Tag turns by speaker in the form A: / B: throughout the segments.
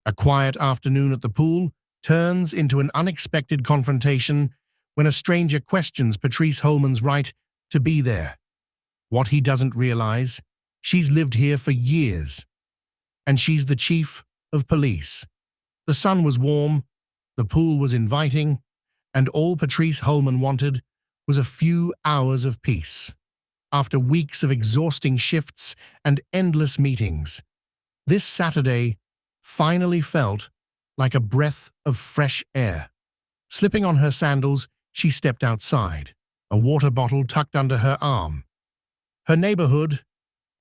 A: A quiet afternoon at the pool turns into an unexpected confrontation when a stranger questions Patrice Holman's right to be there. What he doesn't realize, she's lived here for years, and she's the chief of police. The sun was warm, the pool was inviting, and all Patrice Holman wanted was a few hours of peace. After weeks of exhausting shifts and endless meetings, this Saturday finally felt like a breath of fresh air. Slipping on her sandals, she stepped outside, a water bottle tucked under her arm. Her neighborhood,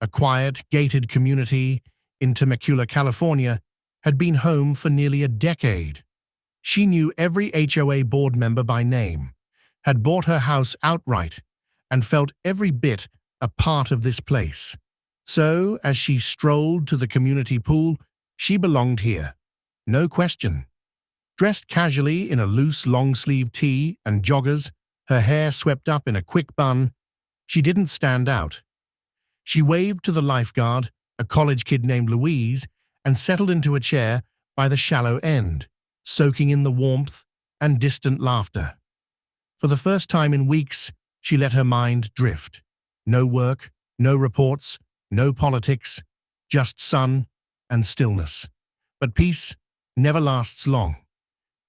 A: a quiet, gated community in Temecula, California, had been home for nearly a decade. She knew every HOA board member by name, had bought her house outright, and felt every bit a part of this place. So, as she strolled to the community pool, she belonged here. No question. Dressed casually in a loose long-sleeve tee and joggers, her hair swept up in a quick bun, she didn't stand out. She waved to the lifeguard, a college kid named Louise, and settled into a chair by the shallow end, soaking in the warmth and distant laughter. For the first time in weeks, she let her mind drift. No work, no reports, no politics, just sun and stillness. But peace never lasts long.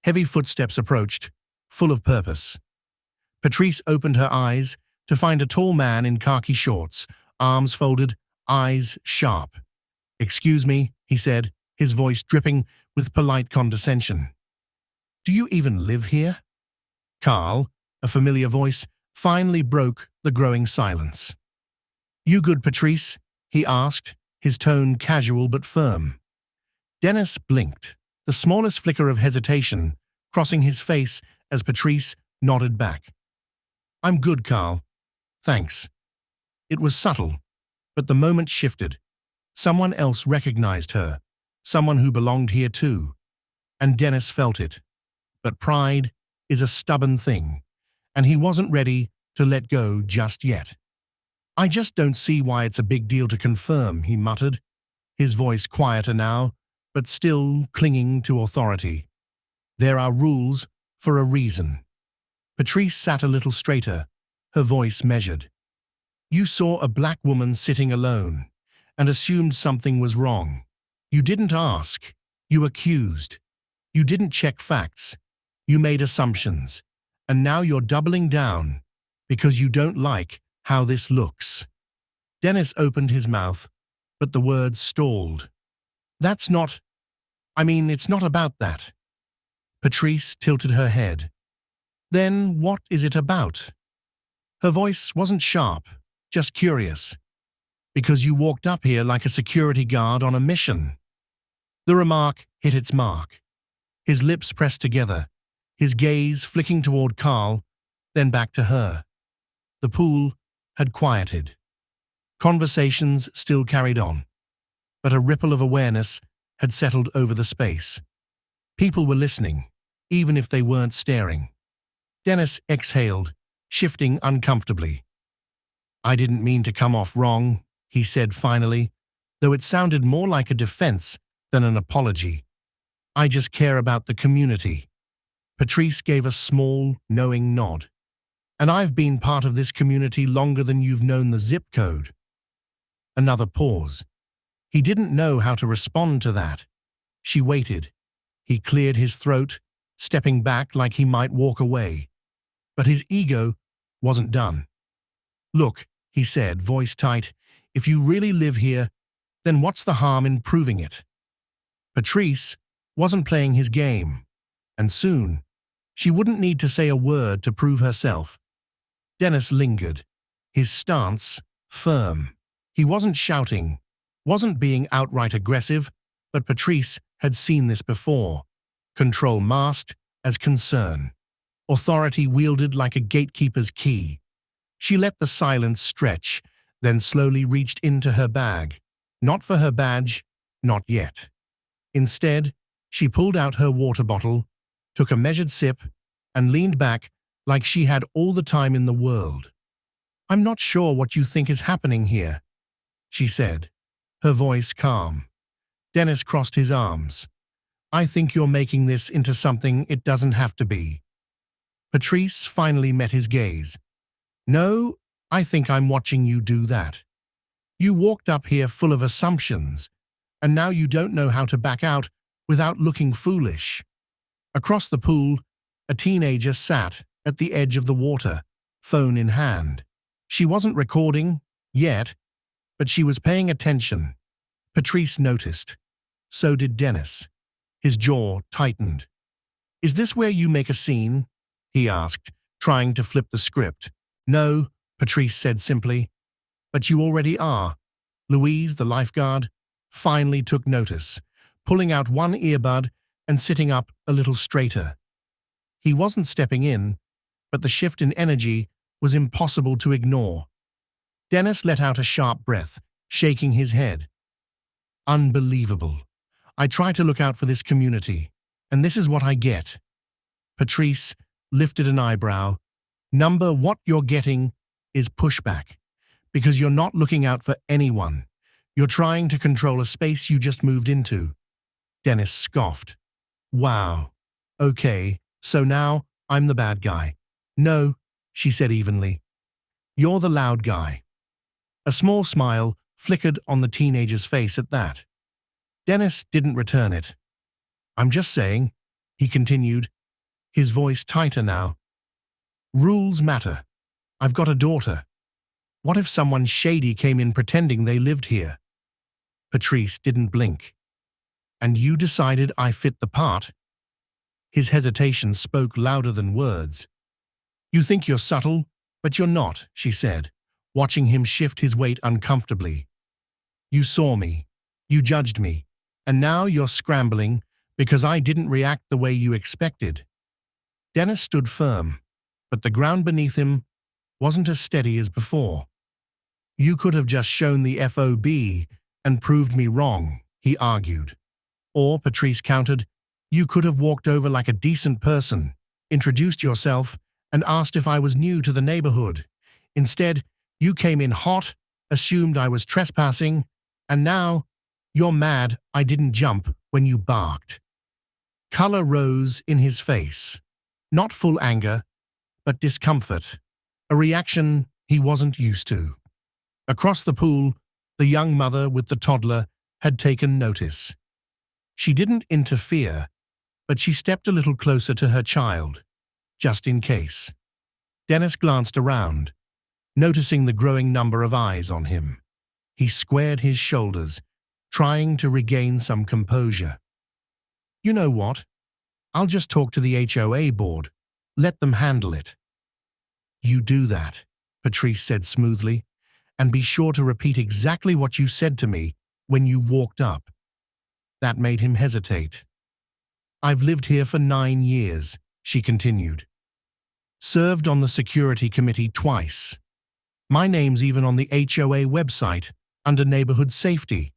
A: Heavy footsteps approached, full of purpose. Patrice opened her eyes to find a tall man in khaki shorts, arms folded, eyes sharp. "Excuse me," he said, his voice dripping with polite condescension. "Do you even live here?" Carl, a familiar voice, finally broke the growing silence. "You good, Patrice?" he asked, his tone casual but firm. Dennis blinked, the smallest flicker of hesitation crossing his face as Patrice nodded back. "I'm good, Carl. Thanks." It was subtle, but the moment shifted. Someone else recognized her, someone who belonged here too, and Dennis felt it. But pride is a stubborn thing, and he wasn't ready to let go just yet. "I just don't see why it's a big deal to confirm," he muttered, his voice quieter now, but still clinging to authority. "There are rules for a reason." Patrice sat a little straighter, her voice measured. "You saw a black woman sitting alone and assumed something was wrong. You didn't ask. You accused. You didn't check facts. You made assumptions. And now you're doubling down because you don't like how this looks." Dennis opened his mouth, but the words stalled. It's not about that." Patrice tilted her head. "Then what is it about?" Her voice wasn't sharp, just curious. "Because you walked up here like a security guard on a mission." The remark hit its mark. His lips pressed together, his gaze flicking toward Carl, then back to her. The pool had quieted. Conversations still carried on, but a ripple of awareness had settled over the space. People were listening, even if they weren't staring. Dennis exhaled, shifting uncomfortably. "I didn't mean to come off wrong," he said finally, though it sounded more like a defense than an apology. "I just care about the community." Patrice gave a small, knowing nod. "And I've been part of this community longer than you've known the zip code." Another pause. He didn't know how to respond to that. She waited. He cleared his throat, stepping back like he might walk away. But his ego wasn't done. "Look," he said, voice tight, "if you really live here, then what's the harm in proving it?" Patrice wasn't playing his game, and soon she wouldn't need to say a word to prove herself. Dennis lingered, his stance firm. He wasn't shouting, wasn't being outright aggressive, but Patrice had seen this before. Control masked as concern. Authority wielded like a gatekeeper's key. She let the silence stretch, then slowly reached into her bag. Not for her badge, not yet. Instead, she pulled out her water bottle, took a measured sip, and leaned back like she had all the time in the world. "I'm not sure what you think is happening here," she said, her voice calm. Dennis crossed his arms. I think you're making this into something it doesn't have to be. Patrice finally met his gaze. No, I think I'm watching you do that. You walked up here full of assumptions, and now you don't know how to back out without looking foolish. Across the pool, a teenager sat at the edge of the water, phone in hand. She wasn't recording, yet, but she was paying attention. Patrice noticed. So did Dennis. His jaw tightened. Is this where you make a scene? He asked, trying to flip the script. No, Patrice said simply. But you already are. Louise, the lifeguard, finally took notice, pulling out one earbud and sitting up a little straighter. He wasn't stepping in, but the shift in energy was impossible to ignore. Dennis let out a sharp breath, shaking his head. Unbelievable. I try to look out for this community, and this is what I get. Patrice lifted an eyebrow. Number, what you're getting is pushback, because you're not looking out for anyone. You're trying to control a space you just moved into. Dennis scoffed. Wow. Okay, so now I'm the bad guy. No, she said evenly. You're the loud guy. A small smile flickered on the teenager's face at that. Dennis didn't return it. I'm just saying, he continued, his voice tighter now. Rules matter. I've got a daughter. What if someone shady came in pretending they lived here? Patrice didn't blink. And you decided I fit the part? His hesitation spoke louder than words. You think you're subtle, but you're not, she said, watching him shift his weight uncomfortably. You saw me. You judged me. And now you're scrambling because I didn't react the way you expected. Dennis stood firm, but the ground beneath him wasn't as steady as before. You could have just shown the FOB and proved me wrong, he argued. Or, Patrice countered, you could have walked over like a decent person, introduced yourself, and asked if I was new to the neighborhood. Instead, you came in hot, assumed I was trespassing, and now you're mad I didn't jump when you barked. Color rose in his face. Not full anger, but discomfort, a reaction he wasn't used to. Across the pool, the young mother with the toddler had taken notice. She didn't interfere, but she stepped a little closer to her child, just in case. Dennis glanced around, noticing the growing number of eyes on him. He squared his shoulders, trying to regain some composure. You know what? I'll just talk to the HOA board. Let them handle it. You do that, Patrice said smoothly, and be sure to repeat exactly what you said to me when you walked up. That made him hesitate. I've lived here for 9 years, she continued. Served on the security committee twice. My name's even on the HOA website under neighborhood safety.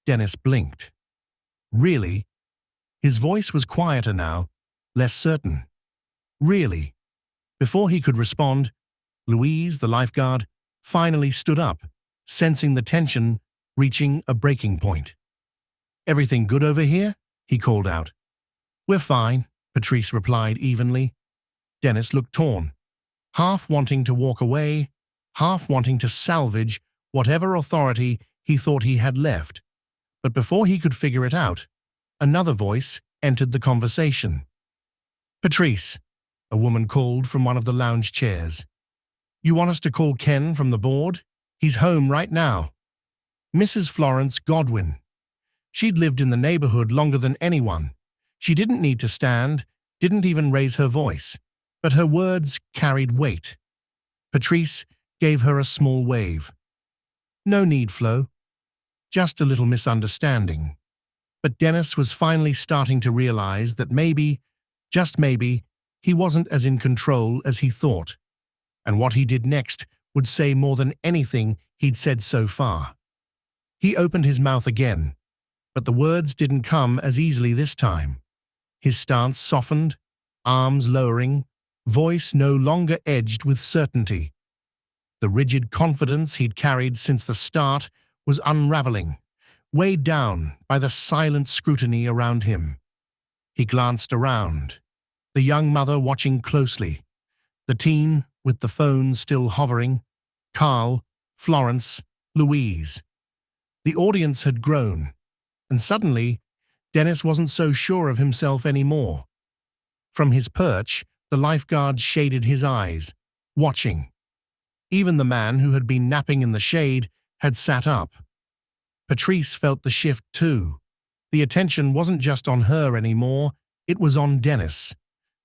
A: Dennis blinked. Really? His voice was quieter now, less certain. Really? Before he could respond, Louise, the lifeguard, finally stood up, sensing the tension reaching a breaking point. Everything good over here? He called out. We're fine, Patrice replied evenly. Dennis looked torn, half wanting to walk away, half wanting to salvage whatever authority he thought he had left. But before he could figure it out, another voice entered the conversation. Patrice, a woman called from one of the lounge chairs. You want us to call Ken from the board? He's home right now. Mrs. Florence Godwin. She'd lived in the neighborhood longer than anyone. She didn't need to stand, didn't even raise her voice, but her words carried weight. Patrice gave her a small wave. No need, Flo. Just a little misunderstanding. But Dennis was finally starting to realize that maybe, just maybe, he wasn't as in control as he thought. And what he did next would say more than anything he'd said so far. He opened his mouth again, but the words didn't come as easily this time. His stance softened, arms lowering, voice no longer edged with certainty. The rigid confidence he'd carried since the start was unraveling, weighed down by the silent scrutiny around him. He glanced around, the young mother watching closely, the teen with the phone still hovering, Carl, Florence, Louise. The audience had grown, and suddenly, Dennis wasn't so sure of himself anymore. From his perch, the lifeguard shaded his eyes, watching. Even the man who had been napping in the shade had sat up. Patrice felt the shift too. The attention wasn't just on her anymore, it was on Dennis.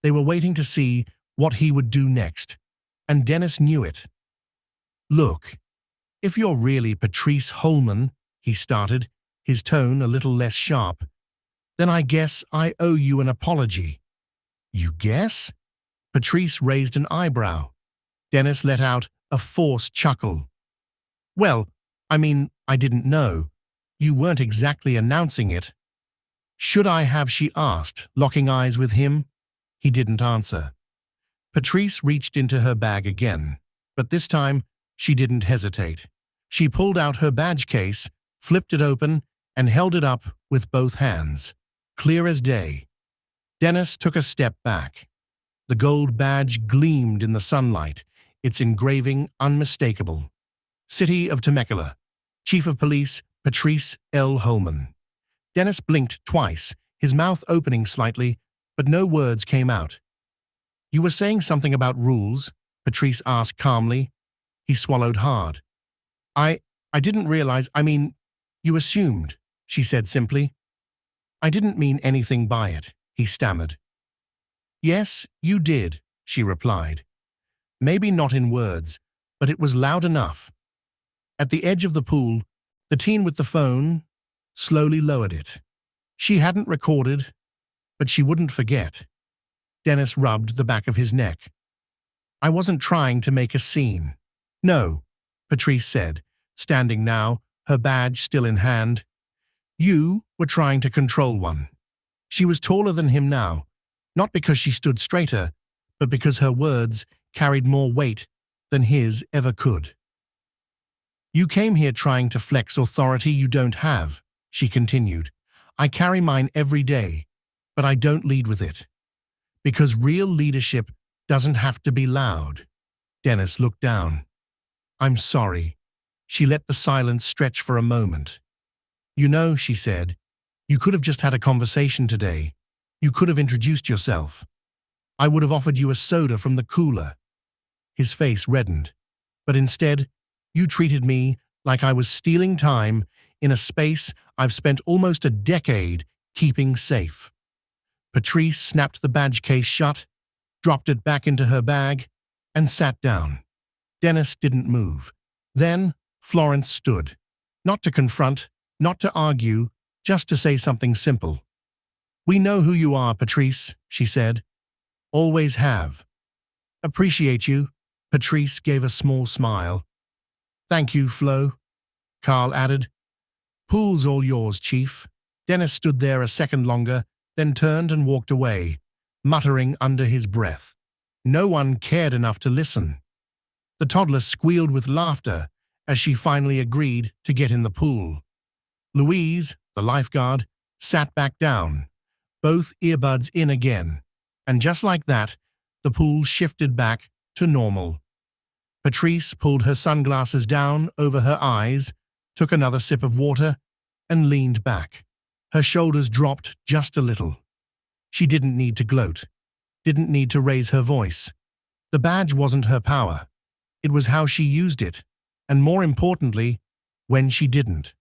A: They were waiting to see what he would do next, and Dennis knew it. "Look, if you're really Patrice Holman," he started, his tone a little less sharp, "then I guess I owe you an apology." "You guess?" Patrice raised an eyebrow. Dennis let out a forced chuckle. "Well, I didn't know. You weren't exactly announcing it." "Should I have?" she asked, locking eyes with him. He didn't answer. Patrice reached into her bag again, but this time she didn't hesitate. She pulled out her badge case, flipped it open, and held it up with both hands, clear as day. Dennis took a step back. The gold badge gleamed in the sunlight, its engraving unmistakable. City of Temecula, Chief of Police Patrice L. Holman. Dennis blinked twice, his mouth opening slightly, but no words came out. "You were saying something about rules?" Patrice asked calmly. He swallowed hard. I didn't realize, you assumed," she said simply. "I didn't mean anything by it," he stammered. "Yes, you did," she replied. Maybe not in words, but it was loud enough. At the edge of the pool, the teen with the phone slowly lowered it. She hadn't recorded, but she wouldn't forget. Dennis rubbed the back of his neck. "I wasn't trying to make a scene." "No," Patrice said, standing now, her badge still in hand. "You were trying to control one." She was taller than him now, not because she stood straighter, but because her words carried more weight than his ever could. "You came here trying to flex authority you don't have," she continued. "I carry mine every day, but I don't lead with it. Because real leadership doesn't have to be loud." Dennis looked down. "I'm sorry." She let the silence stretch for a moment. "You know," she said, "you could have just had a conversation today. You could have introduced yourself. I would have offered you a soda from the cooler." His face reddened. "But instead, you treated me like I was stealing time in a space I've spent almost a decade keeping safe." Patrice snapped the badge case shut, dropped it back into her bag, and sat down. Dennis didn't move. Then Florence stood, not to confront, not to argue, just to say something simple. "We know who you are, Patrice," she said. "Always have." "Appreciate you." Patrice gave a small smile. "Thank you, Flo," Carl added. "Pool's all yours, Chief." Dennis stood there a second longer, then turned and walked away, muttering under his breath. No one cared enough to listen. The toddler squealed with laughter as she finally agreed to get in the pool. Louise, the lifeguard, sat back down, both earbuds in again, and just like that, the pool shifted back to normal. Patrice pulled her sunglasses down over her eyes, took another sip of water, and leaned back. Her shoulders dropped just a little. She didn't need to gloat, didn't need to raise her voice. The badge wasn't her power. It was how she used it, and more importantly, when she didn't.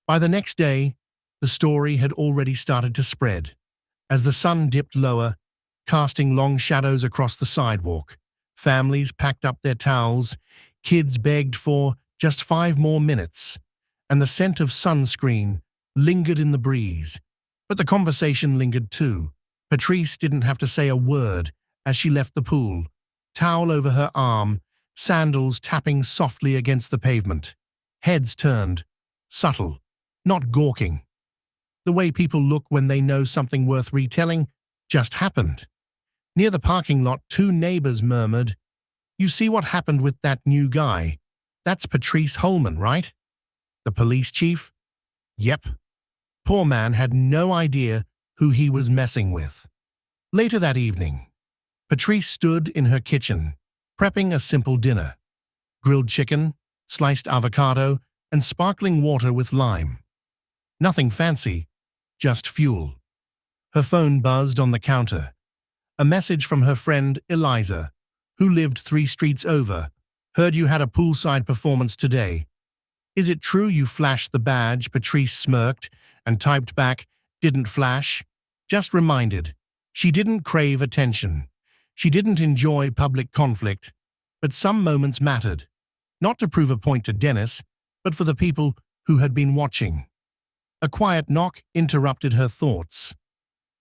A: By the next day, the story had already started to spread. As the sun dipped lower, casting long shadows across the sidewalk, families packed up their towels, kids begged for just 5 more minutes, and the scent of sunscreen lingered in the breeze. But the conversation lingered too. Patrice didn't have to say a word as she left the pool, towel over her arm, sandals tapping softly against the pavement. Heads turned, subtle, not gawking. The way people look when they know something worth retelling just happened. Near the parking lot, 2 neighbors murmured, "You see what happened with that new guy? That's Patrice Holman, right?" The police chief? Yep, poor man had no idea who he was messing with. Later that evening, Patrice stood in her kitchen, prepping a simple dinner: grilled chicken, sliced avocado, and sparkling water with lime. Nothing fancy, just fuel. Her phone buzzed on the counter. A message from her friend Eliza, who lived 3 streets over. Heard you had a poolside performance today. Is it true you flashed the badge? Patrice smirked and typed back, didn't flash. Just reminded. She didn't crave attention. She didn't enjoy public conflict. But some moments mattered. Not to prove a point to Dennis, but for the people who had been watching. A quiet knock interrupted her thoughts.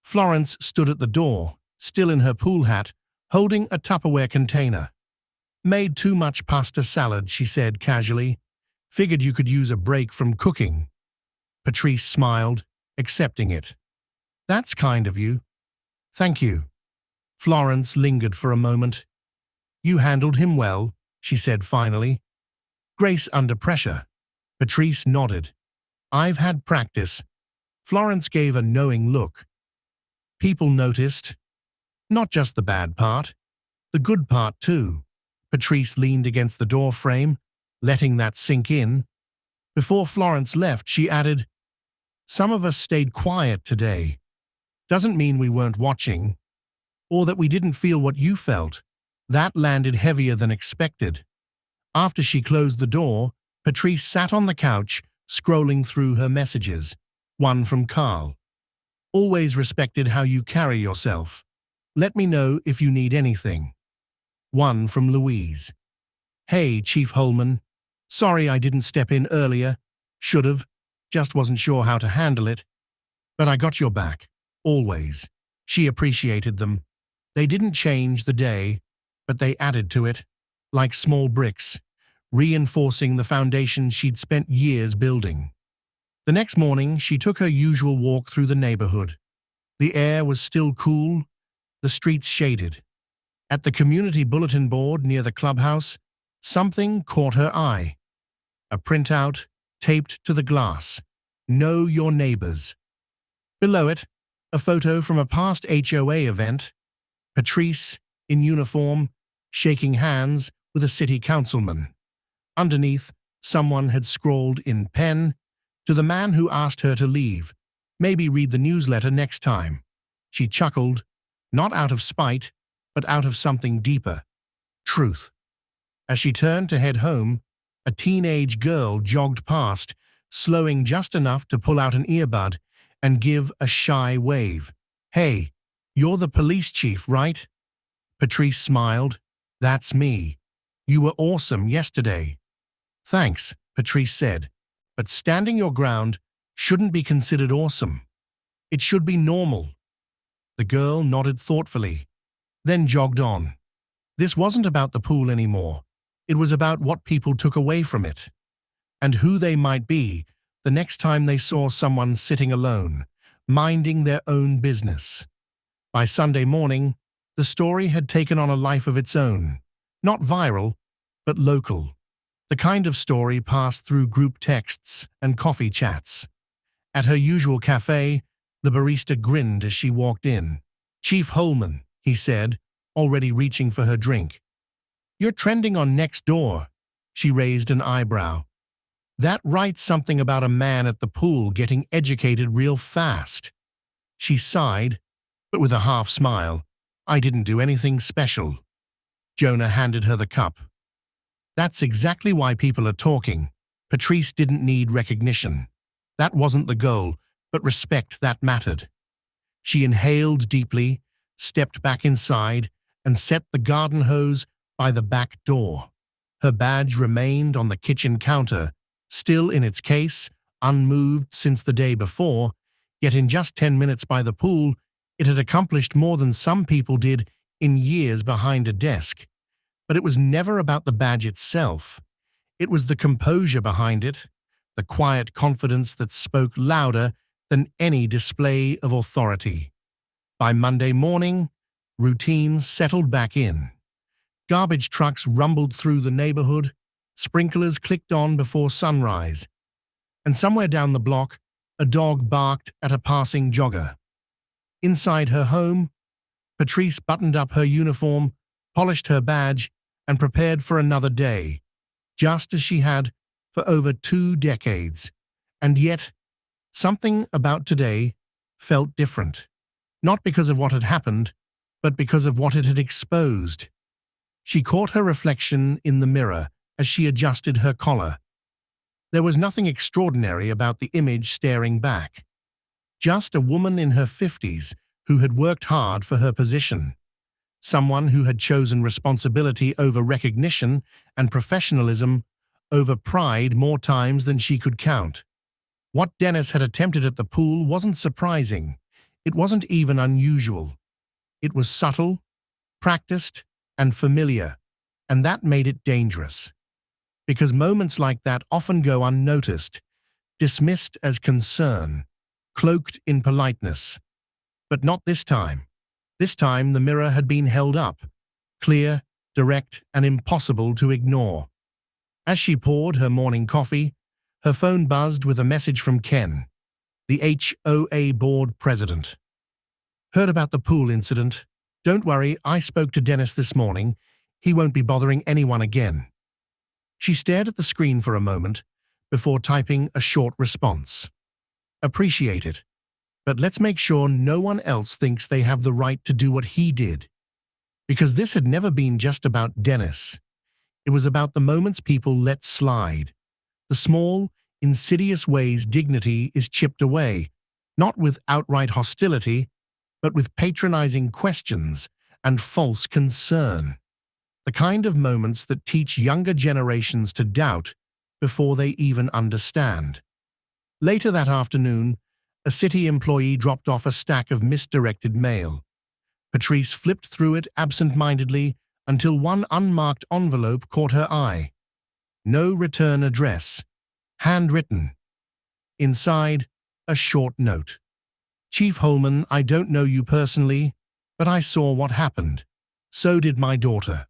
A: Florence stood at the door, still in her pool hat, holding a Tupperware container. Made too much pasta salad, she said casually. Figured you could use a break from cooking. Patrice smiled, accepting it. That's kind of you. Thank you. Florence lingered for a moment. You handled him well, she said finally. Grace under pressure. Patrice nodded. I've had practice. Florence gave a knowing look. People noticed. Not just the bad part. The good part too. Patrice leaned against the door frame, letting that sink in. Before Florence left, she added, some of us stayed quiet today. Doesn't mean we weren't watching, or that we didn't feel what you felt. That landed heavier than expected. After she closed the door, Patrice sat on the couch, scrolling through her messages. One from Carl. Always respected how you carry yourself. Let me know if you need anything. One from Louise. Hey, Chief Holman. Sorry I didn't step in earlier. Should've. Just wasn't sure how to handle it. But I got your back. Always. She appreciated them. They didn't change the day, but they added to it, like small bricks, reinforcing the foundation she'd spent years building. The next morning, she took her usual walk through the neighborhood. The air was still cool, the streets shaded. At the community bulletin board near the clubhouse, something caught her eye. A printout taped to the glass. Know your neighbors. Below it, a photo from a past HOA event. Patrice, in uniform, shaking hands with a city councilman. Underneath, someone had scrawled in pen, to the man who asked her to leave, maybe read the newsletter next time. She chuckled, not out of spite, but out of something deeper. Truth. As she turned to head home, a teenage girl jogged past, slowing just enough to pull out an earbud and give a shy wave. Hey, you're the police chief, right? Patrice smiled. That's me. You were awesome yesterday. Thanks, Patrice said, but standing your ground shouldn't be considered awesome. It should be normal. The girl nodded thoughtfully, then jogged on. This wasn't about the pool anymore. It was about what people took away from it, and who they might be the next time they saw someone sitting alone, minding their own business. By Sunday morning, the story had taken on a life of its own, not viral, but local. The kind of story passed through group texts and coffee chats. At her usual cafe, the barista grinned as she walked in. Chief Holman, he said, already reaching for her drink. You're trending on Nextdoor. She raised an eyebrow. That writes something about a man at the pool getting educated real fast. She sighed, but with a half smile. I didn't do anything special. Jonah handed her the cup. That's exactly why people are talking. Patrice didn't need recognition. That wasn't the goal, but respect that mattered. She inhaled deeply, stepped back inside, and set the garden hose by the back door. Her badge remained on the kitchen counter, still in its case, unmoved since the day before, yet in just 10 minutes by the pool, it had accomplished more than some people did in years behind a desk. But it was never about the badge itself. It was the composure behind it, the quiet confidence that spoke louder than any display of authority. By Monday morning, routines settled back in. Garbage trucks rumbled through the neighborhood, sprinklers clicked on before sunrise, and somewhere down the block, a dog barked at a passing jogger. Inside her home, Patrice buttoned up her uniform, polished her badge, and prepared for another day, just as she had for over 2 decades. And yet, something about today felt different. Not because of what had happened, but because of what it had exposed. She caught her reflection in the mirror as she adjusted her collar. There was nothing extraordinary about the image staring back. Just a woman in her 50s who had worked hard for her position. Someone who had chosen responsibility over recognition and professionalism over pride more times than she could count. What Dennis had attempted at the pool wasn't surprising. It wasn't even unusual. It was subtle, practiced, and familiar, and that made it dangerous. Because moments like that often go unnoticed, dismissed as concern, cloaked in politeness. But not this time. This time the mirror had been held up, clear, direct, and impossible to ignore. As she poured her morning coffee, her phone buzzed with a message from Ken, the HOA board president. Heard about the pool incident? Don't worry, I spoke to Dennis this morning. He won't be bothering anyone again. She stared at the screen for a moment before typing a short response. Appreciate it, but let's make sure no one else thinks they have the right to do what he did. Because this had never been just about Dennis. It was about the moments people let slide. The small, insidious ways dignity is chipped away, not with outright hostility, but with patronizing questions and false concern. The kind of moments that teach younger generations to doubt before they even understand. Later that afternoon, a city employee dropped off a stack of misdirected mail. Patrice flipped through it absent-mindedly until one unmarked envelope caught her eye. No return address. Handwritten. Inside, a short note. Chief Holman, I don't know you personally, but I saw what happened. So did my daughter.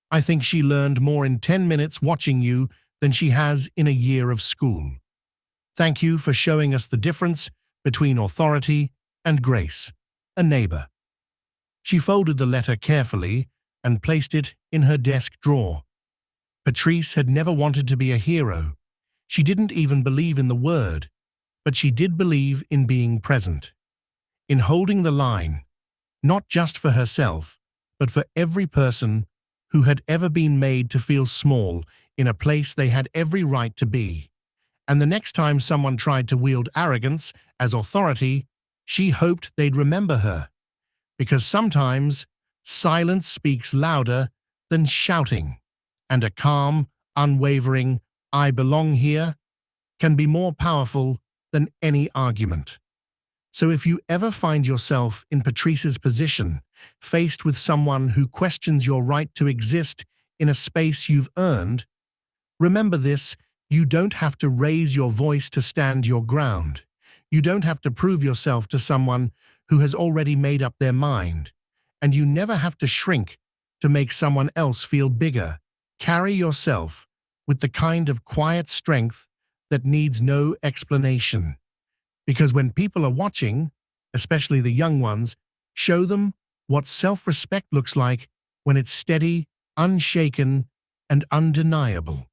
A: I think she learned more in 10 minutes watching you than she has in a year of school. Thank you for showing us the difference between authority and grace. A neighbor. She folded the letter carefully and placed it in her desk drawer. Patrice had never wanted to be a hero. She didn't even believe in the word, but she did believe in being present, in holding the line, not just for herself, but for every person who had ever been made to feel small in a place they had every right to be. And the next time someone tried to wield arrogance as authority, she hoped they'd remember her. Because sometimes silence speaks louder than shouting, and a calm, unwavering, I belong here, can be more powerful than any argument. So if you ever find yourself in Patrice's position, faced with someone who questions your right to exist in a space you've earned, remember this: you don't have to raise your voice to stand your ground. You don't have to prove yourself to someone who has already made up their mind. And you never have to shrink to make someone else feel bigger. Carry yourself with the kind of quiet strength that needs no explanation. Because when people are watching, especially the young ones, show them what self-respect looks like when it's steady, unshaken, and undeniable.